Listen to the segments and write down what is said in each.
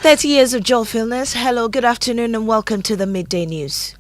30 years of joyfulness. Hello, good afternoon, and welcome to the Midday News.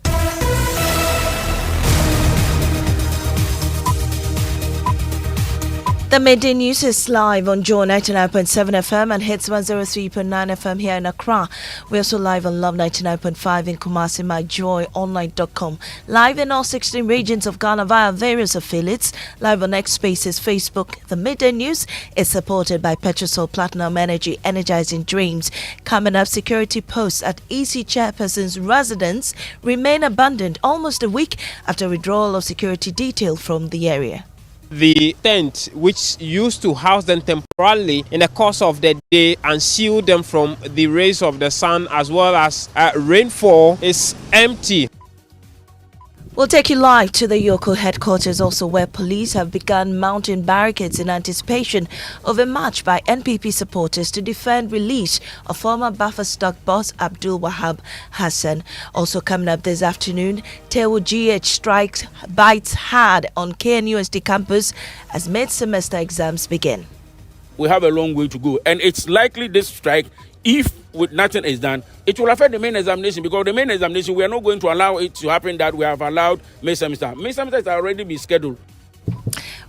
The Midday News is live on Joy 99.7 FM and Hits 103.9 FM here in Accra. We're also live on Love 99.5 in Kumasi, myjoyonline.com. Live in all 16 regions of Ghana via various affiliates. Live on X Spaces, Facebook. The Midday News is supported by Petrosol Platinum Energy, energizing dreams. Coming up, security posts at EC chairperson's residence remain abandoned almost a week after withdrawal of security detail from the area. The tent, which used to house them temporarily in the course of the day and shield them from the rays of the sun as well as rainfall, is empty. We'll take you live to the EOCO headquarters, also where police have begun mounting barricades in anticipation of a march by NPP supporters to defend release of former Buffer Stock boss Abdul Wahab Hassan. Also coming up this afternoon, Tewo GH strikes bites hard on KNUST campus as mid-semester exams begin. We have a long way to go, and it's likely this strike, if with nothing is done, it will affect the main examination, because the main examination, we are not going to allow it to happen that we have allowed May semester. May semester has already been scheduled.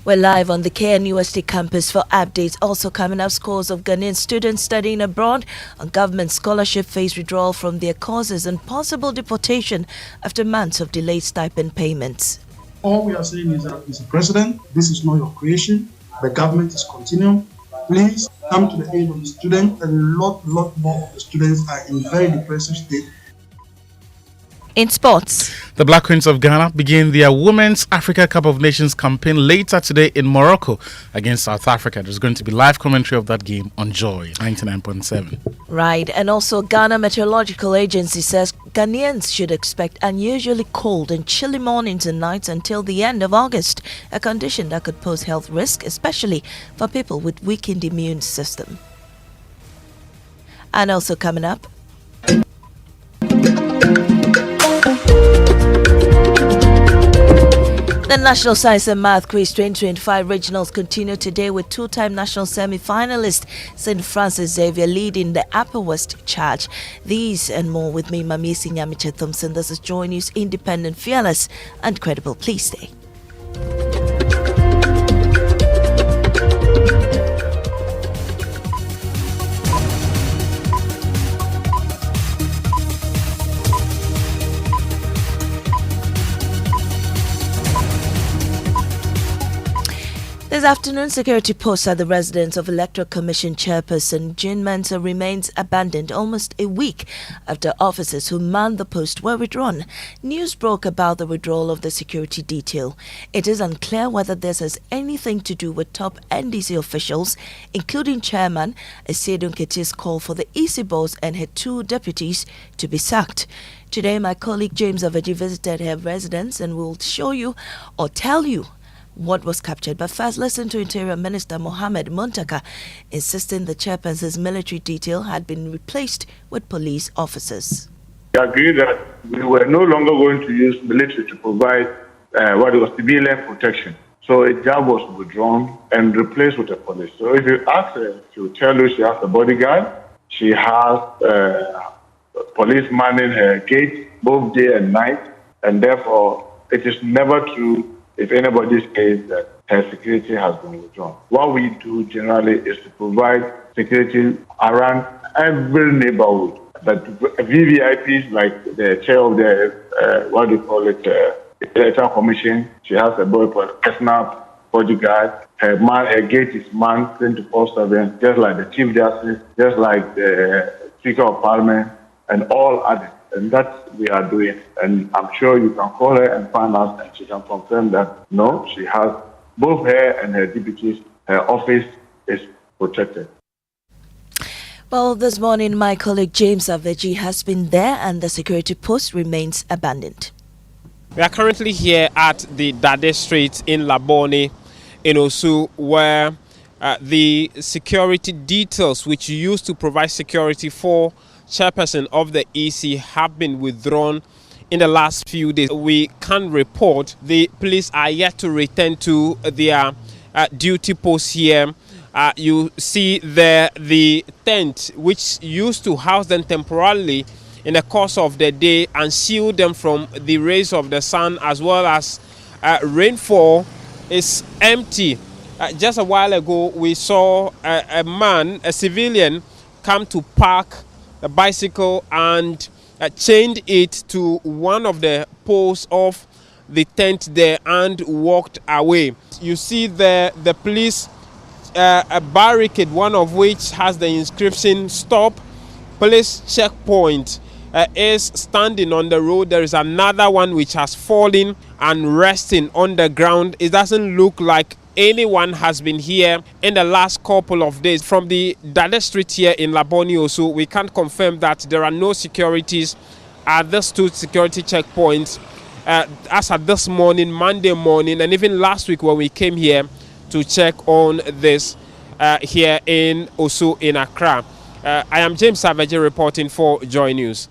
We're live on the KNUST campus for updates. Also coming up, scores of Ghanaian students studying abroad on government scholarship face withdrawal from their courses and possible deportation after months of delayed stipend payments. All we are saying is that, Mr. President, this is not your creation. The government is continuing. Please come to the aid of the students. A lot more of the students are in very depressive state. In sports, the Black Queens of Ghana begin their Women's Africa Cup of Nations campaign later today in Morocco against South Africa. There's going to be live commentary of that game on Joy 99.7. Right, and also Ghana Meteorological Agency says Ghanaians should expect unusually cold and chilly mornings and nights until the end of August, a condition that could pose health risk, especially for people with weakened immune system. And also coming up, the National Science and Math Quiz 2025 Regionals continue today with two-time national semi-finalist St. Francis Xavier leading the Upper West charge. These and more with me, Maame, Nyamekye, Thompson. This is Joy News, independent, fearless and credible. Please stay. This afternoon, security posts at the residence of Electoral Commission Chairperson Jean Mensah remains abandoned almost a week after officers who manned the post were withdrawn. News broke about the withdrawal of the security detail. It is unclear whether this has anything to do with top NDC officials, including Chairman Asiedu Nketiah's call for the EC boss and her two deputies to be sacked. Today, my colleague James Aveji visited her residence and will show you or tell you what was captured. But first, listen to Interior Minister Mohammed Muntaka insisting the chairperson's military detail had been replaced with police officers. We agreed that we were no longer going to use military to provide what was civilian protection. So a job was withdrawn and replaced with a police. So if you ask her, she will tell you she has a bodyguard, she has police manning her gate both day and night, and therefore it is never true if anybody says that her security has been withdrawn. What we do generally is to provide security around every neighborhood. But VVIPs, like the chair of the, Electoral Commission, she has a personal bodyguard. Her gate is manned 24/7, just like the Chief Justice, just like the Speaker of Parliament, and all others. And that we are doing. And I'm sure you can call her and find out, and she can confirm that, no, she has both her and her deputies, her office is protected. Well, this morning, my colleague James Aveji has been there and the security post remains abandoned. We are currently here at the Dade Street in Labone, in Osu, where the security details which used to provide security for chairperson of the EC have been withdrawn in the last few days. We can report the police are yet to return to their duty posts here You see there the tent which used to house them temporarily in the course of the day and shield them from the rays of the sun as well as rainfall is empty. Just a while ago we saw a civilian, come to park a bicycle and chained it to one of the poles of the tent there and walked away. You see there the police a barricade, one of which has the inscription "Stop Police Checkpoint," is standing on the road. There is another one which has fallen and resting on the ground. It doesn't look like anyone has been here in the last couple of days. From the Dade Street here in Labone also, we can't confirm that there are no securities at these two security checkpoints as at this morning, Monday morning, and even last week when we came here to check on this here in Osu in Accra. I am James Savage reporting for Joy News.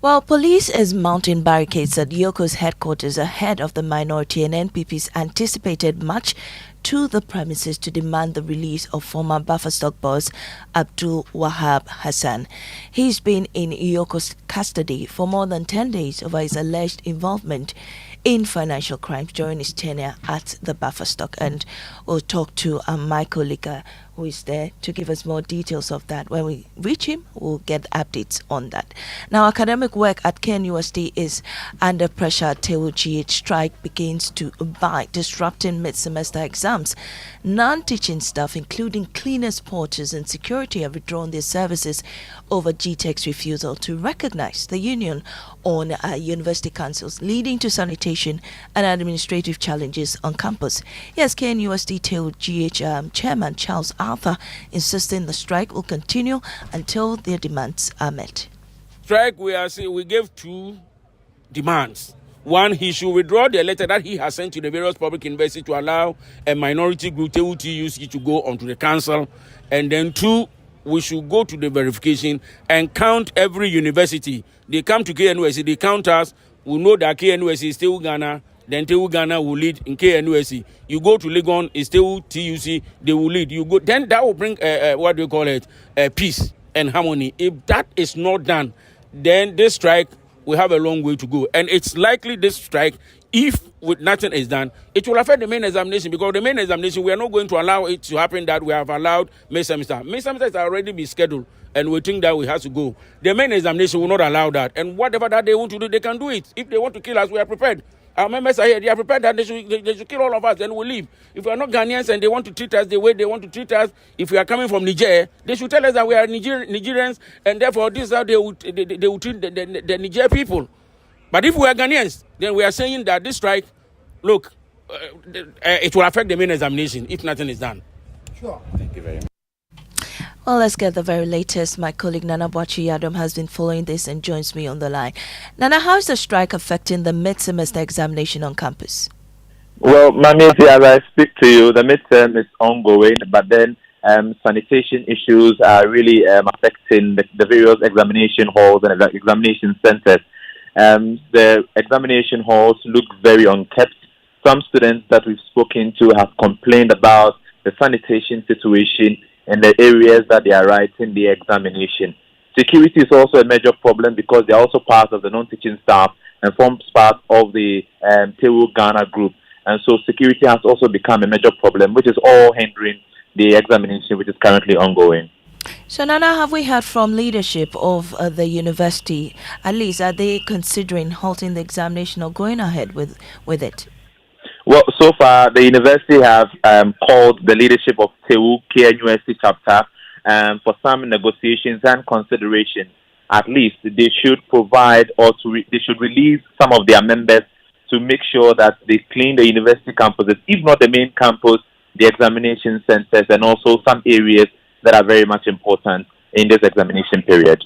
Well, police is mounting barricades at EOCO's headquarters ahead of the minority and NPP's anticipated march to the premises to demand the release of former buffer stock boss Abdul Wahab Hassan. He's been in EOCO's custody for more than 10 days over his alleged involvement in financial crimes during his tenure at the buffer stock. And we'll talk to Michael Lika, who is there to give us more details of that. When we reach him, we'll get updates on that. Now, academic work at KNUST is under pressure till GH strike begins to bite, disrupting mid-semester exams. Non-teaching staff, including cleaners, porters, and security, have withdrawn their services over GTEC's refusal to recognize the union on university councils, leading to sanitation and administrative challenges on campus. Yes, KNUST told GH Chairman Charles Arthur, insisting the strike will continue until their demands are met. Strike, we gave two demands. One, he should withdraw the letter that he has sent to the various public universities to allow a minority group, TUC, to go onto the council. And then two, we should go to the verification and count every university. They come to KNUST, they count us. We know that KNUST is still Ghana. Then TU Ghana will lead in KNUST. You go to Legon, it's still TUC, they will lead. You go, then that will bring what do you call it? Peace and harmony. If that is not done, then this strike will have a long way to go. And it's likely this strike, if with nothing is done, it will affect the main examination, because the main examination, we are not going to allow it to happen that we have allowed May semester. May semester has already been scheduled, and we think that we have to go. The main examination will not allow that. And whatever that they want to do, they can do it. If they want to kill us, we are prepared. Our members are here. They are prepared that they should kill all of us, and we'll leave. If we are not Ghanaians and they want to treat us the way they want to treat us, if we are coming from Niger, they should tell us that we are Nigerians, and therefore this is how they will treat the Niger people. But if we are Ghanaians, then we are saying that this strike, look, it will affect the main examination if nothing is done. Sure. Thank you very much. Well, let's get the very latest. My colleague Nana Boachi Yadom has been following this and joins me on the line. Nana, how is the strike affecting the mid-semester examination on campus? Well, Maame, as I speak to you, the midterm is ongoing, but then sanitation issues are really affecting the various examination halls and examination centers. The examination halls look very unkept. Some students that we've spoken to have complained about the sanitation situation in the areas that they are writing the examination. Security is also a major problem because they are also part of the non-teaching staff and forms part of the TU Ghana group. And so security has also become a major problem, which is all hindering the examination, which is currently ongoing. So, Nana, have we heard from leadership of the university? At least, are they considering halting the examination or going ahead with it? Well, so far, the university have called the leadership of TU KNUST chapter for some negotiations and consideration. At least they should provide or they should release some of their members to make sure that they clean the university campuses, if not the main campus, the examination centers, and also some areas that are very much important in this examination period.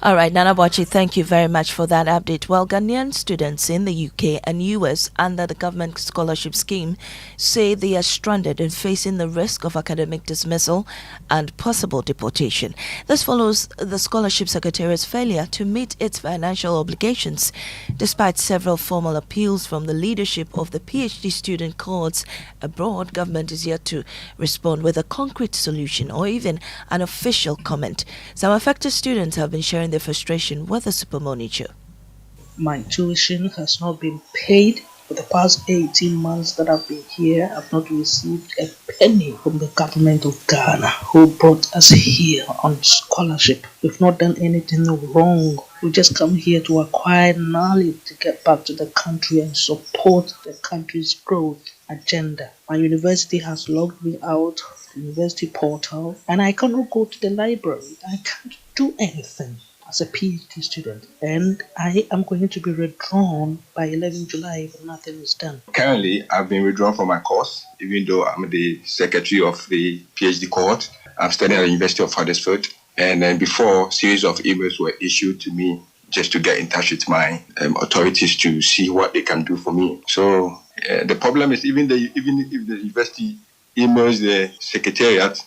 All right, Nana Boachi, thank you very much for that update. Well, Ghanaian students in the UK and US under the government scholarship scheme say they are stranded and facing the risk of academic dismissal and possible deportation. This follows the scholarship secretariat's failure to meet its financial obligations. Despite several formal appeals from the leadership of the PhD student cohorts abroad, government is yet to respond with a concrete solution or even an official comment. Some affected students have been sharing their frustration with the Super Money show. My tuition has not been paid. For the past 18 months that I've been here, I've not received a penny from the government of Ghana, who brought us here on scholarship. We've not done anything wrong. We just come here to acquire knowledge to get back to the country and support the country's growth agenda. My university has logged me out of the university portal, and I cannot go to the library. I can't do anything as a PhD student, and I am going to be withdrawn by 11 July if nothing is done. Currently, I've been withdrawn from my course, even though I'm the secretary of the PhD cohort. I'm studying at the University of Huddersfield, and then before, a series of emails were issued to me just to get in touch with my authorities to see what they can do for me. So the problem is, even if the university emails the secretariat,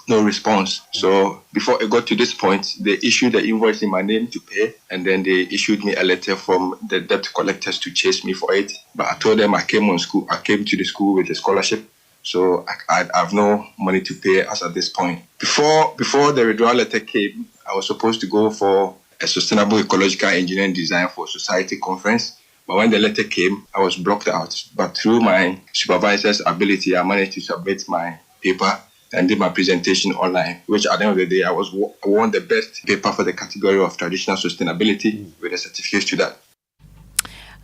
no response. So before it got to this point, they issued the invoice in my name to pay, and then they issued me a letter from the debt collectors to chase me for it. But I told them I came to the school with a scholarship, so I have no money to pay as at this point. Before the withdrawal letter came, I was supposed to go for a sustainable ecological engineering design for society conference. But when the letter came, I was blocked out. But through my supervisor's ability, I managed to submit my paper and did my presentation online, which at the end of the day, I won the best paper for the category of traditional sustainability with a certificate to that.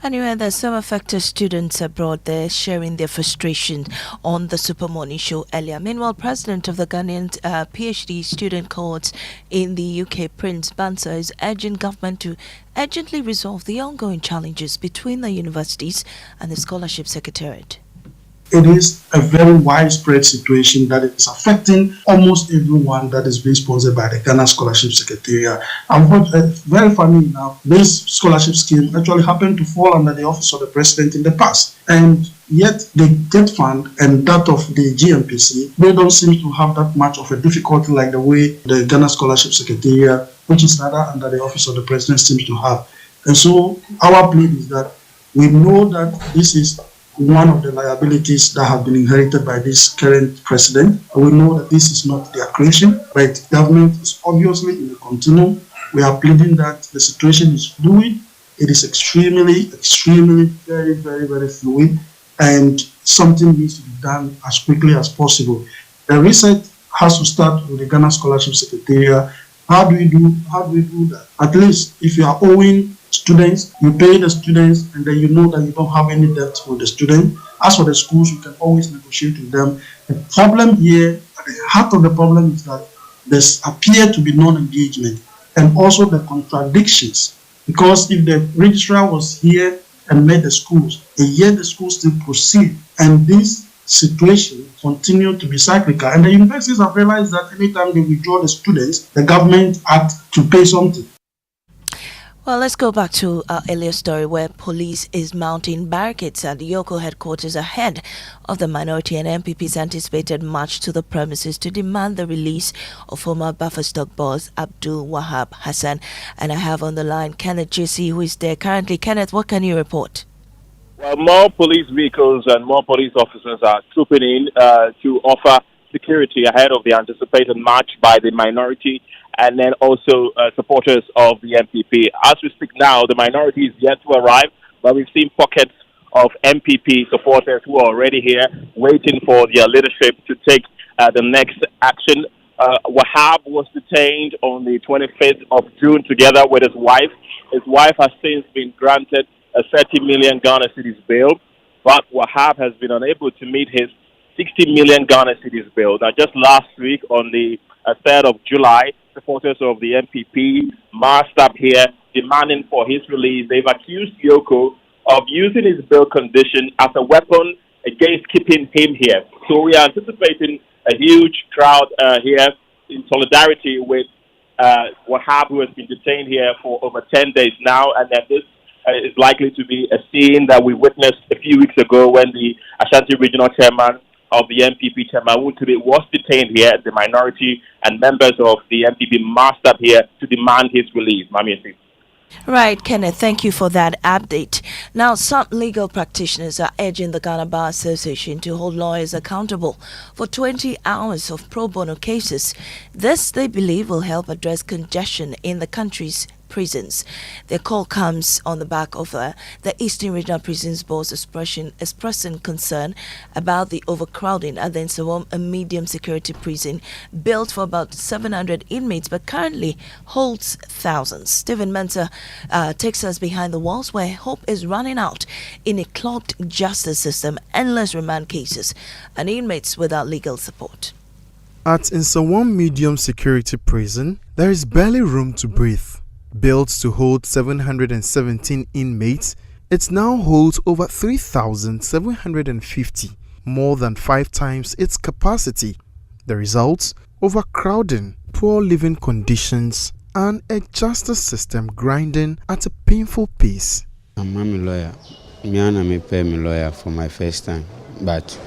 Anyway, there's some affected students abroad there sharing their frustration on the Super Money show earlier. Meanwhile, President of the Ghanaian PhD student cohorts in the UK, Prince Bansa, is urging government to urgently resolve the ongoing challenges between the universities and the scholarship secretariat. It is a very widespread situation that is affecting almost everyone that is being sponsored by the Ghana Scholarship Secretariat. And very funny enough, this scholarship scheme actually happened to fall under the office of the president in the past. And yet the debt fund and that of the GMPC, they don't seem to have that much of a difficulty like the way the Ghana Scholarship Secretariat, which is rather under the office of the president, seems to have. And so our plea is that we know that this is one of the liabilities that have been inherited by this current president. We know that this is not their creation, but government is obviously in a continuum. We are pleading that the situation is fluid. It is extremely, very, very, very fluid, and something needs to be done as quickly as possible. The research has to start with the Ghana Scholarship Secretariat. How do we do that? At least if you are owing students, you pay the students, and then you know that you don't have any debt with the student. As for the schools, you can always negotiate with them. The problem here, at the heart of the problem, is that there appear to be non-engagement and also the contradictions. Because if the registrar was here and met the schools, and yet the schools still proceed, and this situation continue to be cyclical. And the universities have realized that anytime they withdraw the students, the government act to pay something. Well, let's go back to our earlier story where police is mounting barricades at the EOCO headquarters ahead of the minority and MPP's anticipated march to the premises to demand the release of former buffer stock boss Abdul Wahab Hassan. And I have on the line Kenneth JC, who is there currently. Kenneth, what can you report? Well, more police vehicles and more police officers are trooping in to offer security ahead of the anticipated march by the minority and then also supporters of the MPP. As we speak now, the minority is yet to arrive, but we've seen pockets of MPP supporters who are already here waiting for their leadership to take the next action. Wahab was detained on the 25th of June together with his wife. His wife has since been granted a 30 million Ghana cedis bail, but Wahab has been unable to meet his 60 million Ghana cedis bail. Now, just last week on the 3rd of July, supporters of the MPP marched up here demanding for his release. They've accused EOCO of using his bail condition as a weapon against keeping him here. So we are anticipating a huge crowd here in solidarity with Wahab, who has been detained here for over 10 days now, and then this is likely to be a scene that we witnessed a few weeks ago when the Ashanti Regional Chairman of the MPP, Chairman Wuntibe, was detained here. The minority and members of the MPP marched up here to demand his release. Maame. Right, Kenneth, thank you for that update. Now, some legal practitioners are urging the Ghana Bar Association to hold lawyers accountable for 20 hours of pro bono cases. This, they believe, will help address congestion in the country's prisons. Their call comes on the back of the Eastern Regional Prisons Board's expressing concern about the overcrowding at the Nsawam, a medium security prison built for about 700 inmates but currently holds thousands. Stephen Mensah takes us behind the walls where hope is running out in a clogged justice system, endless remand cases, and inmates without legal support. At Nsawam Medium Security Prison, there is barely room to breathe. Built to hold 717 inmates, it now holds over 3,750, more than 5 times its capacity. The results? Overcrowding, poor living conditions, and a justice system grinding at a painful pace. I'm a lawyer. Me pay me lawyer for my first time, but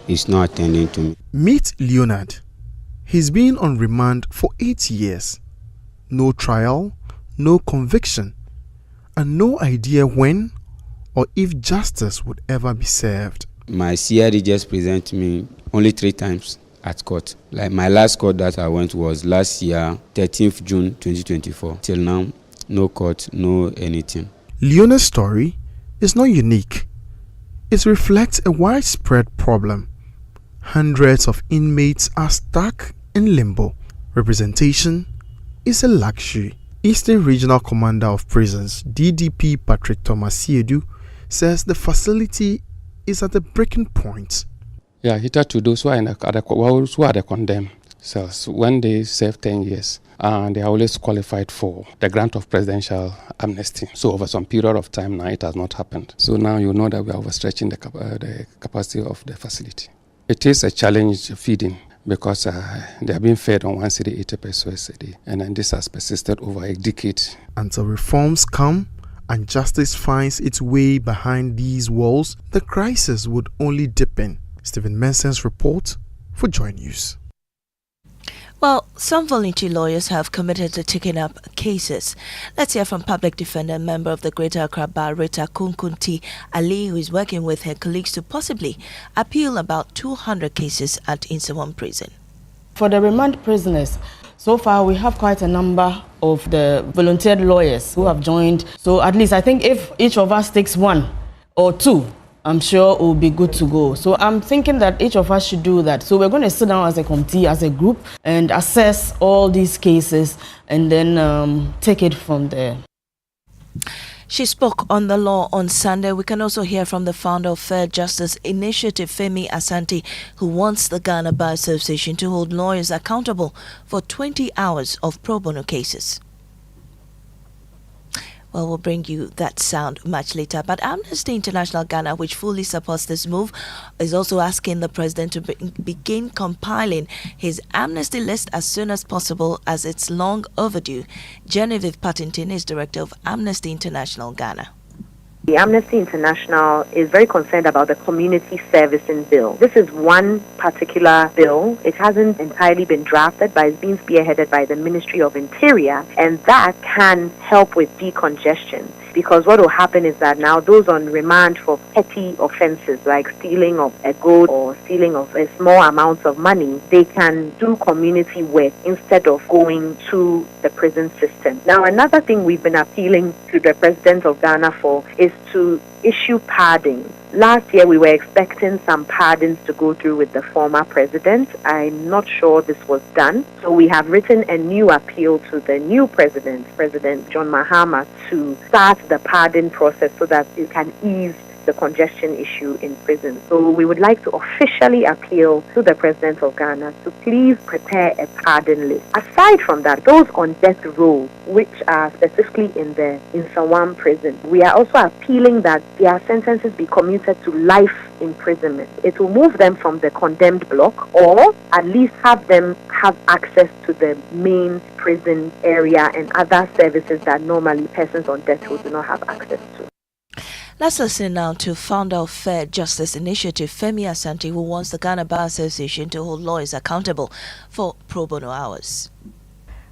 he's not attending to me. Meet Leonard. He's been on remand for 8 years. No trial, no conviction, and no idea when or if justice would ever be served. My CRD just presented me only 3 times at court. Like my last court that I went was last year, 13th June 2024. Till now, no court, no anything. Leona's story is not unique. It reflects a widespread problem. Hundreds of inmates are stuck in limbo. Representation is a luxury. Eastern Regional Commander of Prisons, DDP Patrick Thomasiedu, says the facility is at the breaking point. Yeah, hitherto those who are the condemned cells, when they serve 10 years, they are always qualified for the grant of presidential amnesty. So over some period of time now, it has not happened. So now you know that we are overstretching the capacity of the facility. It is a challenge feeding, because they are being fed on 1 cedi 80 pesos a day, and then this has persisted over a decade. Until reforms come and justice finds its way behind these walls, the crisis would only deepen. Stephen Mensah's report for Joy News. Well, some volunteer lawyers have committed to taking up cases. Let's hear from public defender and member of the Greater Accra Bar, Rita Kunkunti Ali, who is working with her colleagues to possibly appeal about 200 cases at Nsawam Prison. For the remand prisoners, so far we have quite a number of the volunteered lawyers who have joined. So at least I think if each of us takes 1 or 2, I'm sure it will be good to go. So I'm thinking that each of us should do that. So we're going to sit down as a committee, as a group, and assess all these cases and then take it from there. She spoke on the law on Sunday. We can also hear from the founder of Fair Justice Initiative, Femi Asante, who wants the Ghana Bar Association to hold lawyers accountable for 20 hours of pro bono cases. Well, we'll bring you that sound much later. But Amnesty International Ghana, which fully supports this move, is also asking the president to begin compiling his amnesty list as soon as possible, as it's long overdue. Genevieve Pattington is director of Amnesty International Ghana. The Amnesty International is very concerned about the community servicing bill. This is one particular bill. It hasn't entirely been drafted, but it's being spearheaded by the Ministry of Interior, and that can help with decongestion. Because what will happen is that now those on remand for petty offenses like stealing of a goat or stealing of a small amount of money, they can do community work instead of going to the prison system. Now, another thing we've been appealing to the President of Ghana for is to issue pardons. Last year, we were expecting some pardons to go through with the former president. I'm not sure this was done. So we have written a new appeal to the new president, President John Mahama, to start the pardon process so that it can ease the congestion issue in prison. So we would like to officially appeal to the President of Ghana to please prepare a pardon list. Aside from that, those on death row, which are specifically in the Nsawam prison, we are also appealing that their sentences be commuted to life imprisonment. It will move them from the condemned block, or at least have them have access to the main prison area and other services that normally persons on death row do not have access to. Let's listen now to founder of Fair Justice Initiative, Femi Asante, who wants the Ghana Bar Association to hold lawyers accountable for pro bono hours.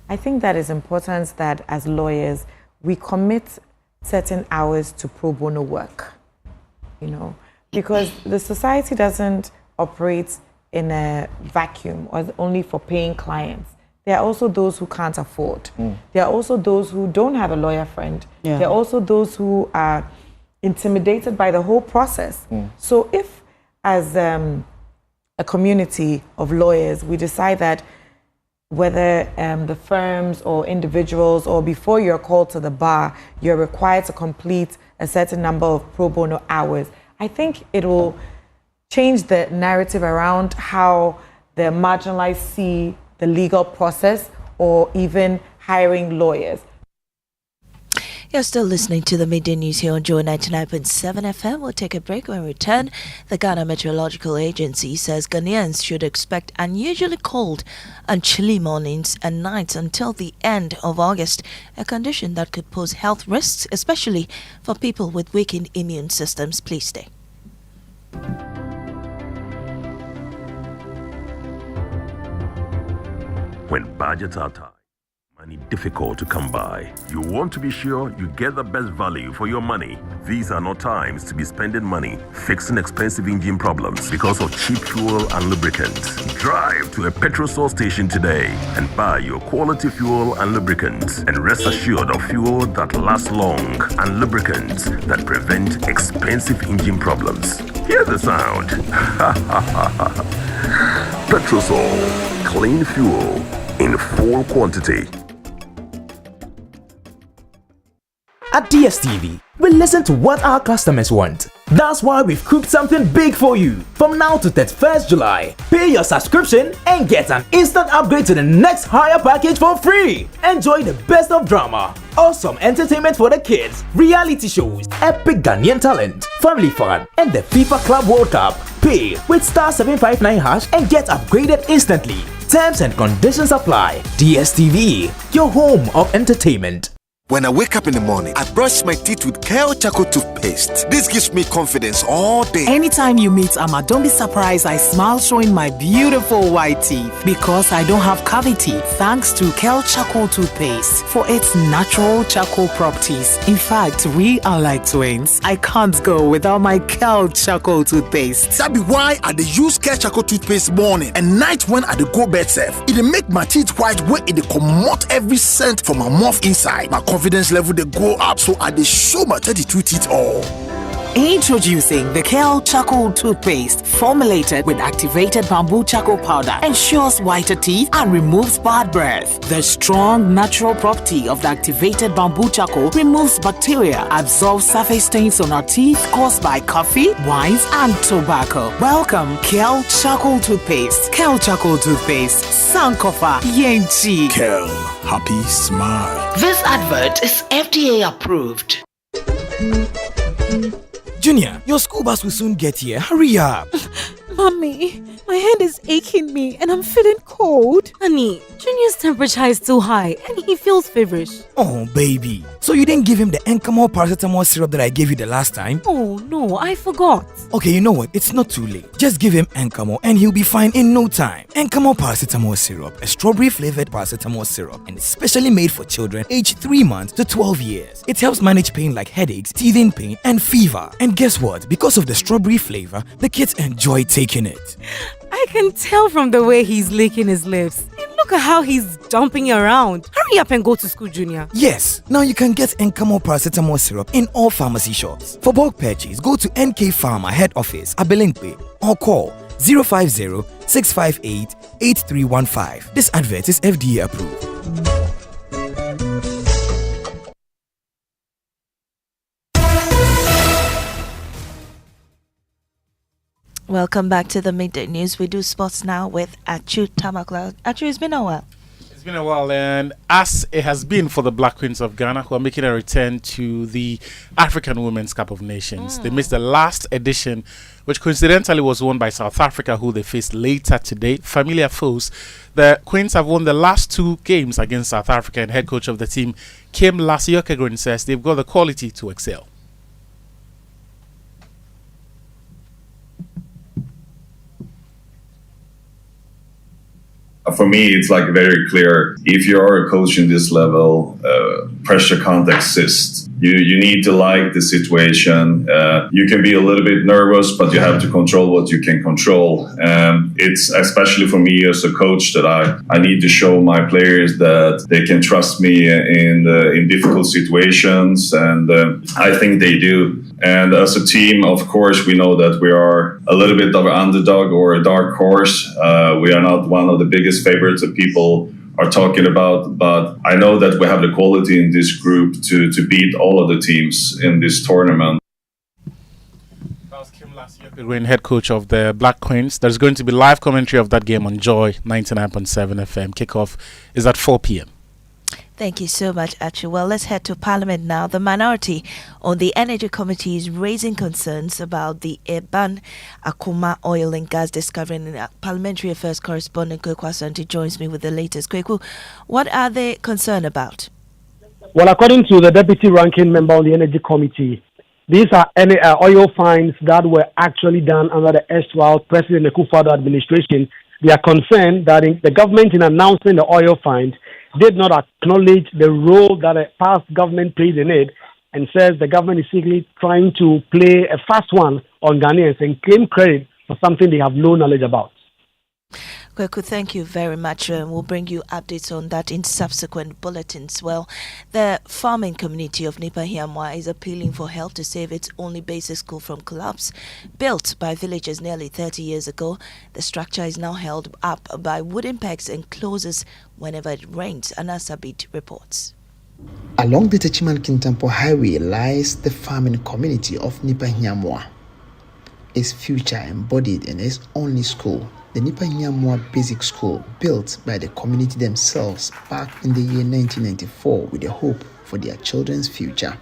I think that it's important that as lawyers, we commit certain hours to pro bono work, because the society doesn't operate in a vacuum or only for paying clients. There are also those who can't afford. There are also those who don't have a lawyer friend. There are also those who are intimidated by the whole process. So if, as a community of lawyers, we decide that whether the firms or individuals, or before you're called to the bar, you're required to complete a certain number of pro bono hours, I think it will change the narrative around how the marginalized see the legal process or even hiring lawyers. You're still listening to the Midday News here on Joy 99.7 FM. We'll take a break. When we return, the Ghana Meteorological Agency says Ghanaians should expect unusually cold and chilly mornings and nights until the end of August, a condition that could pose health risks, especially for people with weakened immune systems. Please stay. When budgets are tight, money difficult to come by, you want to be sure you get the best value for your money. These are not times to be spending money fixing expensive engine problems because of cheap fuel and lubricants. Drive to a petrol source station today and buy your quality fuel and lubricants, and rest assured of fuel that lasts long and lubricants that prevent expensive engine problems. Hear the sound. Petrosol, clean fuel in full quantity. At DSTV, we listen to what our customers want. That's why we've cooked something big for you. From now to 31st July, pay your subscription and get an instant upgrade to the next higher package for free. Enjoy the best of drama, awesome entertainment for the kids, reality shows, epic Ghanaian talent, family fun, and the FIFA Club World Cup. Pay with *759# and get upgraded instantly. Terms and conditions apply. DSTV, your home of entertainment. When I wake up in the morning, I brush my teeth with Kale Charcoal toothpaste. This gives me confidence all day. Anytime you meet Amma, don't be surprised I smile showing my beautiful white teeth because I don't have cavity thanks to Kale Charcoal toothpaste for its natural charcoal properties. In fact, we are like twins. I can't go without my Kale Charcoal toothpaste. That be why I dey use Kale Charcoal toothpaste morning and night when I dey go bed safe. It dey make my teeth white when it dey comot every scent from my mouth inside. My confidence level they go up, so I dey show my 32 teeth all. Introducing the Kale Charcoal toothpaste, formulated with activated bamboo charcoal powder, ensures whiter teeth and removes bad breath. The strong natural property of the activated bamboo charcoal removes bacteria, absorbs surface stains on our teeth caused by coffee, wines, and tobacco. Welcome, Kale Charcoal toothpaste. Kale Charcoal toothpaste, Sankofa Yenchi. Kale, happy smile. This advert is FDA approved. Junior, your school bus will soon get here. Hurry up. Mommy, my head is aching me and I'm feeling cold. Honey, Junior's temperature is too high and he feels feverish. Oh, baby. So you didn't give him the Encamol paracetamol syrup that I gave you the last time? Oh, no, I forgot. Okay, you know what? It's not too late. Just give him Encamol and he'll be fine in no time. Encamol paracetamol syrup, a strawberry-flavored paracetamol syrup, and it's specially made for children aged 3 months to 12 years. It helps manage pain like headaches, teething pain, and fever. And guess what? Because of the strawberry flavor, the kids enjoy taking it. I can tell from the way he's licking his lips. And look at how he's jumping around. Hurry up and go to school, Junior. Yes, now you can get Encamol paracetamol syrup in all pharmacy shops. For bulk purchase, go to NK Pharma Head Office, Abelinkwe, or call 050-658-8315. This advert is FDA approved. Welcome back to the Midday News. We do sports now with Achu Tamakla. Achu, it's been a while. It's been a while, and as it has been for the Black Queens of Ghana, who are making a return to the African Women's Cup of Nations. They missed the last edition, which coincidentally was won by South Africa, who they faced later today. Familiar foes. The Queens have won the last 2 games against South Africa, and head coach of the team, Kim Lassie-Okegren, says they've got the quality to excel. For me, it's like very clear. If you're a coach in this level, pressure can't exist. You need to like the situation. You can be a little bit nervous, but you have to control what you can control. It's especially for me as a coach that I need to show my players that they can trust me in difficult situations, and I think they do. And as a team, of course, we know that we are a little bit of an underdog or a dark horse. We are not one of the biggest favorites that people are talking about, but I know that we have the quality in this group to beat all of the teams in this tournament. That was Kim Lassie-Okegren, head coach of the Black Queens. There's going to be live commentary of that game on Joy 99.7 FM. Kickoff is at 4 p.m. Thank you so much, Achu. Well, let's head to Parliament now. The minority on the Energy Committee is raising concerns about the Eban Akuma oil and gas discovery. And Parliamentary Affairs correspondent Kweku Asante joins me with the latest. Kweku, what are they concerned about? Well, according to the deputy ranking member on the Energy Committee, these are oil finds that were actually done under the erstwhile President Akufo-Addo administration. They are concerned that the government, in announcing the oil find, did not acknowledge the role that a past government played in it, and says the government is simply trying to play a fast one on Ghanaians and claim credit for something they have no knowledge about. Kweku, thank you very much. We'll bring you updates on that in subsequent bulletins. Well, the farming community of Nipa is appealing for help to save its only basic school from collapse. Built by villagers nearly 30 years ago, the structure is now held up by wooden pegs and closes whenever it rains. Anasabit reports. Along the Techiman-Kintampo Highway lies the farming community of Nipa. Its future embodied in its only school, the Nipa Basic School, built by the community themselves back in the year 1994 with a hope for their children's future.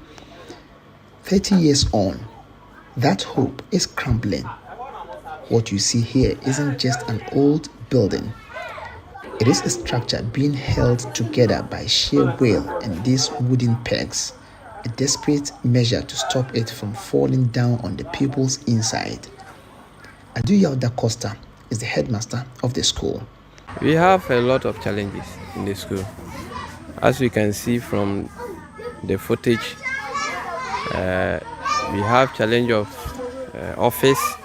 30 years on, that hope is crumbling. What you see here isn't just an old building. It is a structure being held together by sheer will and these wooden pegs, a desperate measure to stop it from falling down on the pupils inside. Aduya Da Costa is the headmaster of the school. We have a lot of challenges in the school. As we can see from the footage, we have challenge of office,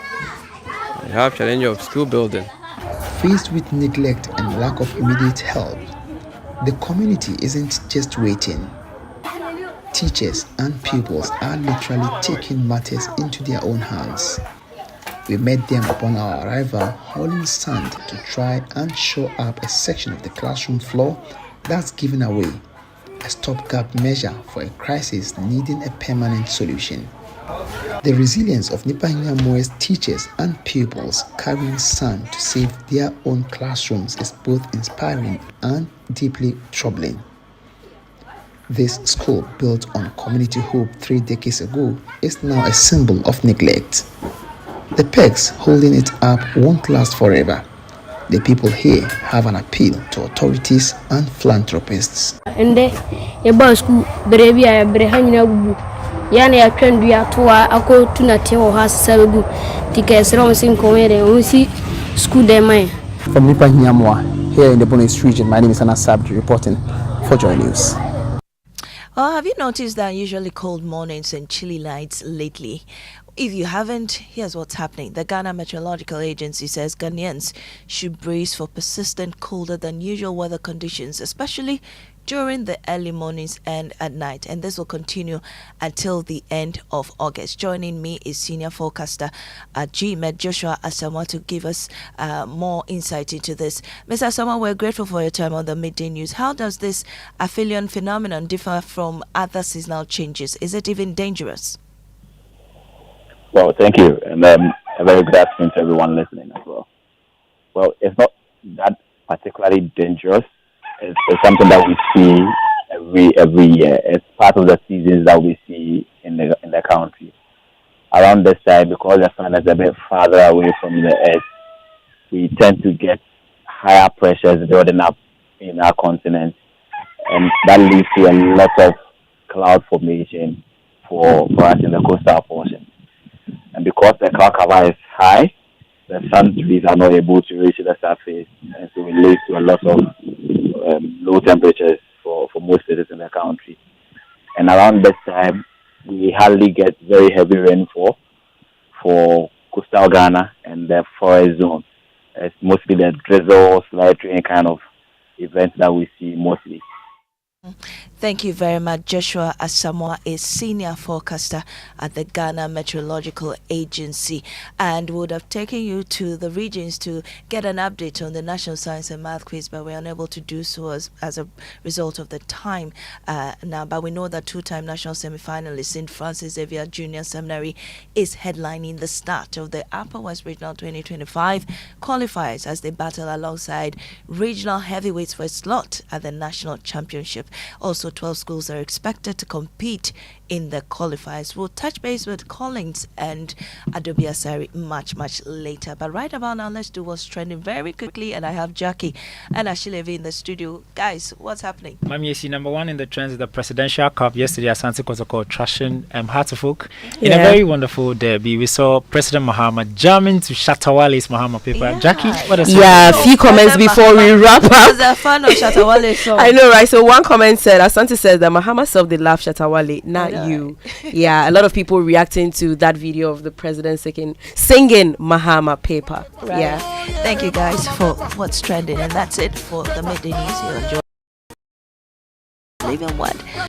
we have challenge of school building. Faced with neglect and lack of immediate help, the community isn't just waiting. Teachers and pupils are literally taking matters into their own hands. We met them upon our arrival hauling sand to try and shore up a section of the classroom floor that's given away, a stopgap measure for a crisis needing a permanent solution. The resilience of Nipa teachers and pupils carrying sand to save their own classrooms is both inspiring and deeply troubling. This school, built on community hope 3 decades ago, is now a symbol of neglect. The pegs holding it up won't last forever. The people here have an appeal to authorities and philanthropists. From Nipa Nyamwa, here in the Bono East region, my name is Anna Sabri, reporting for Joy News. Well, have you noticed the unusually cold mornings and chilly nights lately? If you haven't, here's what's happening. The Ghana Meteorological Agency says Ghanaians should brace for persistent colder than usual weather conditions, especially during the early mornings and at night. And this will continue until the end of August. Joining me is senior forecaster at GMED, Joshua Asamoah, to give us more insight into this. Mr. Asamoah, we're grateful for your time on the Midday News. How does this aphelion phenomenon differ from other seasonal changes? Is it even dangerous? Well, thank you. And A very good afternoon to everyone listening as well. Well, it's not that particularly dangerous. It's something that we see every year. It's part of the seasons that we see in the country. Around this time, because the sun is a bit farther away from the earth, we tend to get higher pressures building up in our continent, and that leads to a lot of cloud formation for us in the coastal portion. And because the cloud cover is high, the sun rays are not able to reach the surface, and so it leads to a lot of low temperatures for most cities in the country. And around this time, we hardly get very heavy rainfall for coastal Ghana and the forest zone. It's mostly the drizzle, slight rain kind of events that we see mostly. Thank you very much. Joshua Asamoah is senior forecaster at the Ghana Meteorological Agency, and would have taken you to the regions to get an update on the National Science and Math quiz, but we're unable to do so as a result of the time now. But we know that two-time national semi-finalist St. Francis Xavier Junior Seminary is headlining the start of the Upper West Regional 2025 qualifiers as they battle alongside regional heavyweights for a slot at the National Championship. Also, 12 schools are expected to compete in the qualifiers. We'll touch base with Collins and Adobe Asari much later. But right about now, let's do what's trending very quickly. And I have Jackie and Ashilevi in the studio. Guys, what's happening? Maame, number one in the trends is the Presidential Cup. Yesterday, Asante Kotoko trashing Hartlepool in a very wonderful derby. We saw President Mahama jamming to Shatawale's Mahama paper. Yeah. Jackie, what is a few comments before we wrap up. I was a fan of Shatawale's song. I know, right? So one comment said, Asante says that Mahama self they laugh Shatawale, not you. Yeah, a lot of people reacting to that video of the president singing Mahama paper. Right. Yeah. Thank you guys for what's trending, and that's it for the Midday News here on Living One.